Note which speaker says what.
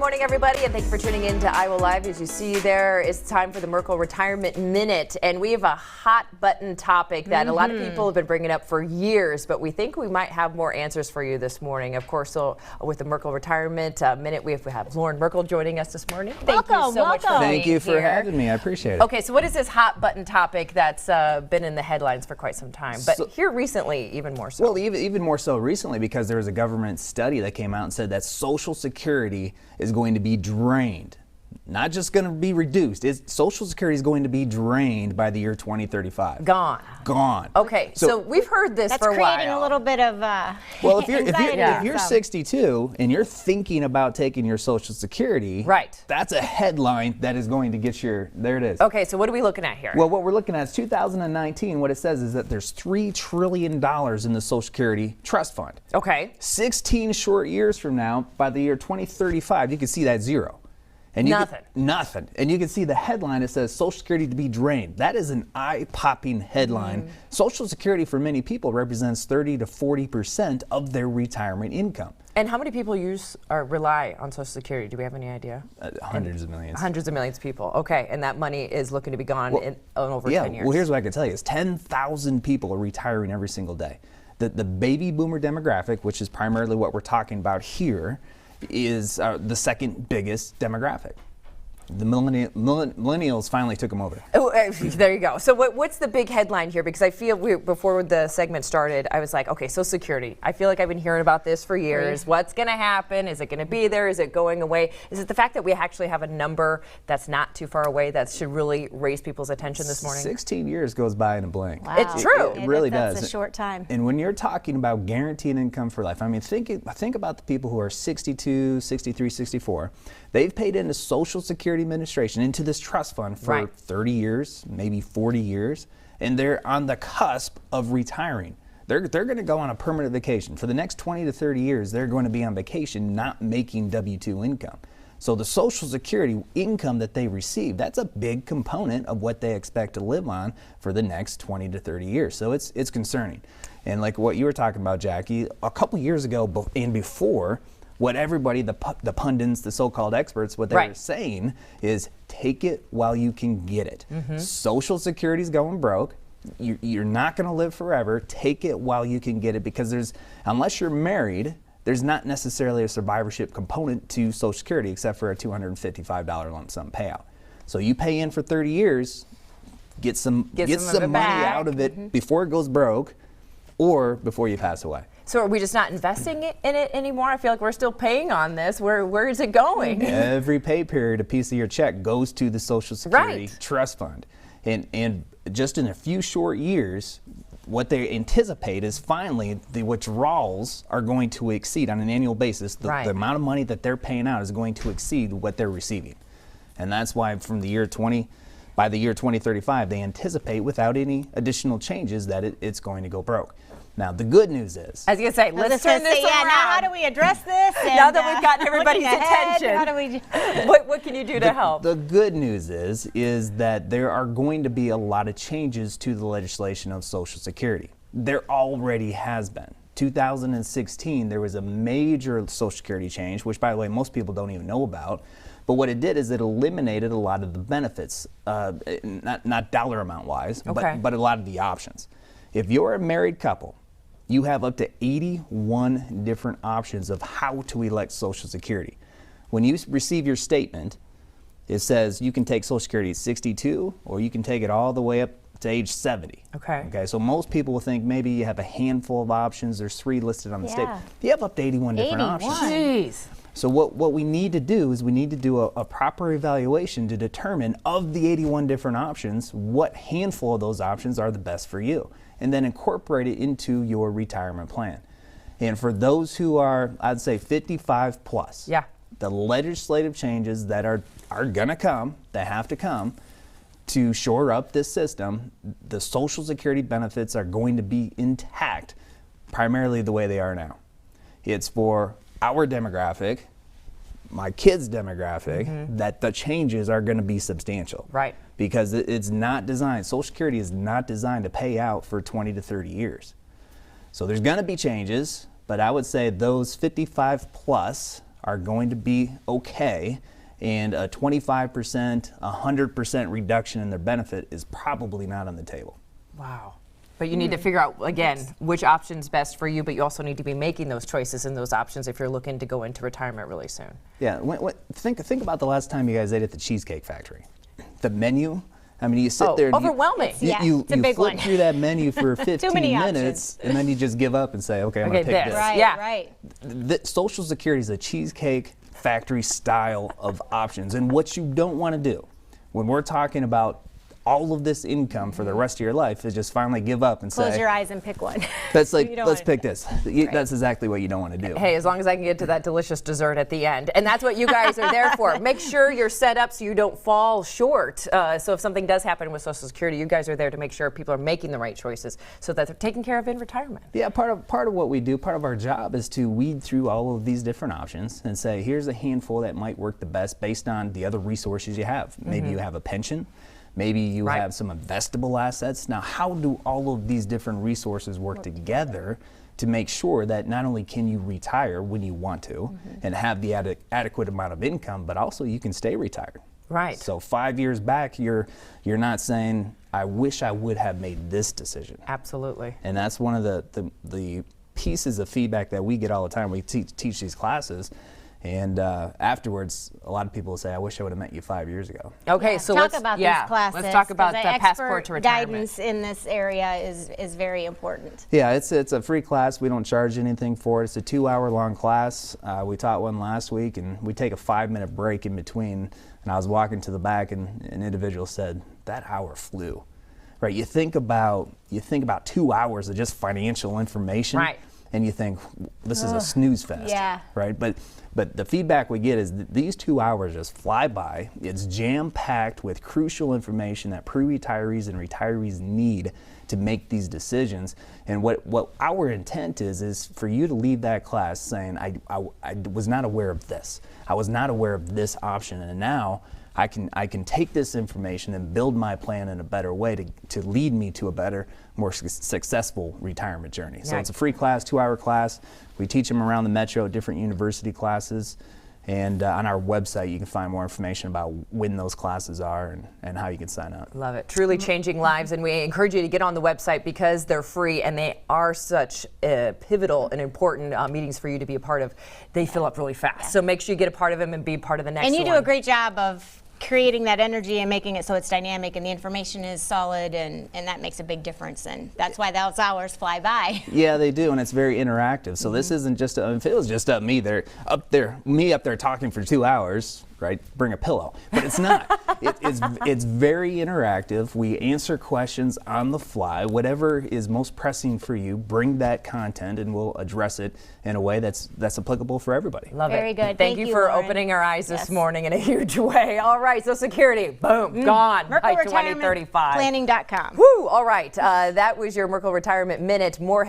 Speaker 1: morning, everybody, and thank you for tuning in to Iowa Live. As you see there, it's time for the Merkle Retirement Minute, and we have a hot-button topic that a lot of people have been bringing up for years, but we think we might have more answers for you this morning. Of course, so with the Merkle Retirement Minute, we have Loren Merkle joining us this morning. Thank you so much for being here.
Speaker 2: Thank you for having me. I appreciate it.
Speaker 1: Okay, so what is this hot-button topic that's been in the headlines for quite some time, but here recently, even more so?
Speaker 2: Well, even more so recently, because there was a government study that came out and said that Social Security is going to be drained. Not just going to be reduced. Social Security is going to be drained by the year 2035.
Speaker 1: Gone. Okay, so we've heard this for a while.
Speaker 3: That's creating a little bit of
Speaker 2: well, if you're 62 and you're thinking about taking your Social Security,
Speaker 1: right,
Speaker 2: that's a headline that is going to get your, there it is.
Speaker 1: Okay, so what are we looking at here?
Speaker 2: Well, what we're looking at is 2019. What it says is that there's $3 trillion in the Social Security Trust Fund.
Speaker 1: Okay.
Speaker 2: 16 short years from now, by the year 2035, you can see that zero. And nothing. And you can see the headline, it says Social Security to be drained. That is an eye-popping headline. Social Security for many people represents 30 to 40% of their retirement income.
Speaker 1: And how many people use or rely on Social Security? Do we have any idea?
Speaker 2: Hundreds of millions.
Speaker 1: Hundreds of millions of people. Okay, and that money is looking to be gone in over 10 years.
Speaker 2: Well, here's what I can tell you. Is 10,000 people are retiring every single day. The baby boomer demographic, which is primarily what we're talking about here, is the second biggest demographic. The millennials finally took them over.
Speaker 1: Oh, there you go. So what's the big headline here? Because I feel before the segment started, I was like, okay, Social Security. I feel like I've been hearing about this for years. What's going to happen? Is it going to be there? Is it going away? Is it the fact that we actually have a number that's not too far away that should really raise people's attention this morning?
Speaker 2: 16 years goes by in a blink.
Speaker 3: Wow.
Speaker 1: It's true.
Speaker 2: It really does.
Speaker 3: That's a short time.
Speaker 2: And when you're talking about guaranteed income for life, I mean, think about the people who are 62, 63, 64. They've paid into Social Security Administration, into this trust fund for 30 years, maybe 40 years, and they're on the cusp of retiring. They're going to go on a permanent vacation. For the next 20 to 30 years, they're going to be on vacation not making W-2 income. So the Social Security income that they receive, that's a big component of what they expect to live on for the next 20 to 30 years. So it's concerning. And like what you were talking about, Jackie, a couple years ago and before, what everybody, the pundits, the so-called experts, what they're saying is take it while you can get it. Social Security's going broke. You're not going to live forever. Take it while you can get it, because unless you're married, there's not necessarily a survivorship component to Social Security except for a $255 lump sum payout. So you pay in for 30 years, get some money out of it before it goes broke or before you pass away.
Speaker 1: So are we just not investing in it anymore? I feel like we're still paying on this. Where is it going?
Speaker 2: Every pay period, a piece of your check goes to the Social Security Trust Fund. And just in a few short years, what they anticipate is finally the withdrawals are going to exceed on an annual basis. The amount of money that they're paying out is going to exceed what they're receiving. And that's why by the year 2035, they anticipate without any additional changes that it's going to go broke. Now, the good news is,
Speaker 1: I was going to say, let's turn this around.
Speaker 3: Now how do we address this? And,
Speaker 1: now that we've gotten everybody's attention,
Speaker 3: how do we
Speaker 1: what can you do to help?
Speaker 2: The good news is that there are going to be a lot of changes to the legislation of Social Security. There already has been. 2016, there was a major Social Security change, which, by the way, most people don't even know about. But what it did is it eliminated a lot of the benefits, not dollar amount wise, but a lot of the options. If you're a married couple, you have up to 81 different options of how to elect Social Security. When you receive your statement, it says you can take Social Security at 62, or you can take it all the way up to age 70. Okay, so most people will think maybe you have a handful of options. There's 3 listed on the statement. You have up to 81 different options.
Speaker 1: Jeez.
Speaker 2: So what we need to do is we need to do a proper evaluation to determine, of the 81 different options, what handful of those options are the best for you, and then incorporate it into your retirement plan. And for those who are, I'd say 55 plus, the legislative changes that are gonna come, that have to come, to shore up this system, the Social Security benefits are going to be intact, primarily the way they are now. It's for our demographic, my kids' demographic, that the changes are going to be substantial. Because it's not designed, Social Security is not designed to pay out for 20 to 30 years. So there's going to be changes, but I would say those 55 plus are going to be okay, and a 25%, 100% reduction in their benefit is probably not on the table.
Speaker 1: Wow. But you need to figure out, again, which option's best for you, but you also need to be making those choices and those options if you're looking to go into retirement really soon.
Speaker 2: Yeah, think about the last time you guys ate at the Cheesecake Factory. The menu, I mean, you sit there and
Speaker 1: overwhelming.
Speaker 2: you
Speaker 3: it's a big
Speaker 2: flip
Speaker 3: one.
Speaker 2: through that menu for 15
Speaker 3: many
Speaker 2: minutes, and then you just give up and say, okay, I'm going to pick this.
Speaker 3: Right,
Speaker 1: Yeah.
Speaker 3: right.
Speaker 2: Social Security is a Cheesecake Factory style of options, and what you don't want to do when we're talking about all of this income for the rest of your life is just finally give up and
Speaker 3: Close
Speaker 2: say,
Speaker 3: your eyes and pick one.
Speaker 2: that's like,
Speaker 3: You don't
Speaker 2: let's
Speaker 3: wanna-
Speaker 2: pick this. That's exactly what you don't want to do.
Speaker 1: Hey, as long as I can get to that delicious dessert at the end. And that's what you guys are there for. Make sure you're set up so you don't fall short. So if something does happen with Social Security, you guys are there to make sure people are making the right choices so that they're taken care of in retirement.
Speaker 2: Yeah, part of what we do, part of our job is to weed through all of these different options and say, here's a handful that might work the best based on the other resources you have. Maybe you have a pension. Maybe you have some investable assets. Now, how do all of these different resources work together to make sure that not only can you retire when you want to and have the adequate amount of income, but also you can stay retired?
Speaker 1: Right.
Speaker 2: So 5 years back, you're not saying, I wish I would have made this decision.
Speaker 1: Absolutely.
Speaker 2: And that's one of the pieces of feedback that we get all the time. We teach these classes. And afterwards, a lot of people will say, I wish I would have met you 5 years ago.
Speaker 1: Okay, so
Speaker 3: talk
Speaker 1: let's
Speaker 3: about these classes.
Speaker 1: Let's talk about the
Speaker 3: 'cause
Speaker 1: passport to
Speaker 3: expert
Speaker 1: retirement.
Speaker 3: guidance in this area is very important.
Speaker 2: Yeah, it's a free class. We don't charge anything for it. It's a 2-hour-long class. We taught one last week, and we take a 5-minute break in between. And I was walking to the back, and an individual said, that hour flew. Right? You think about 2 hours of just financial information.
Speaker 1: Right.
Speaker 2: And you think, this is a snooze fest.
Speaker 3: Yeah.
Speaker 2: Right? But the feedback we get is that these 2 hours just fly by. It's jam-packed with crucial information that pre-retirees and retirees need to make these decisions. And what our intent is for you to leave that class saying, I was not aware of this. I was not aware of this option. And now I can take this information and build my plan in a better way to lead me to a better, more successful retirement journey. So it's a free class, 2-hour class. We teach them around the metro at different university classes. And on our website, you can find more information about when those classes are and how you can sign up.
Speaker 1: Love it. Truly changing lives. And we encourage you to get on the website because they're free and they are such pivotal and important meetings for you to be a part of. They fill up really fast. So make sure you get a part of them and be part of the next one.
Speaker 3: And you do a great job of creating that energy and making it so it's dynamic and the information is solid, and that makes a big difference, and that's why those hours fly by.
Speaker 2: Yeah, they do, and it's very interactive. So this isn't just if it was just me up there talking for 2 hours, right? Bring a pillow, but it's not. It's very interactive. We answer questions on the fly. Whatever is most pressing for you, bring that content, and we'll address it in a way that's applicable for everybody.
Speaker 1: Love it.
Speaker 3: Very good.
Speaker 1: Thank
Speaker 3: Thank
Speaker 1: you
Speaker 3: you,
Speaker 1: for
Speaker 3: Loren.
Speaker 1: opening our eyes this
Speaker 3: Yes.
Speaker 1: morning in a huge way. All right, Social Security, boom, gone by 2035.
Speaker 3: MerkleRetirementPlanning.com.
Speaker 1: Woo! All right, that was your Merkle Retirement Minute. More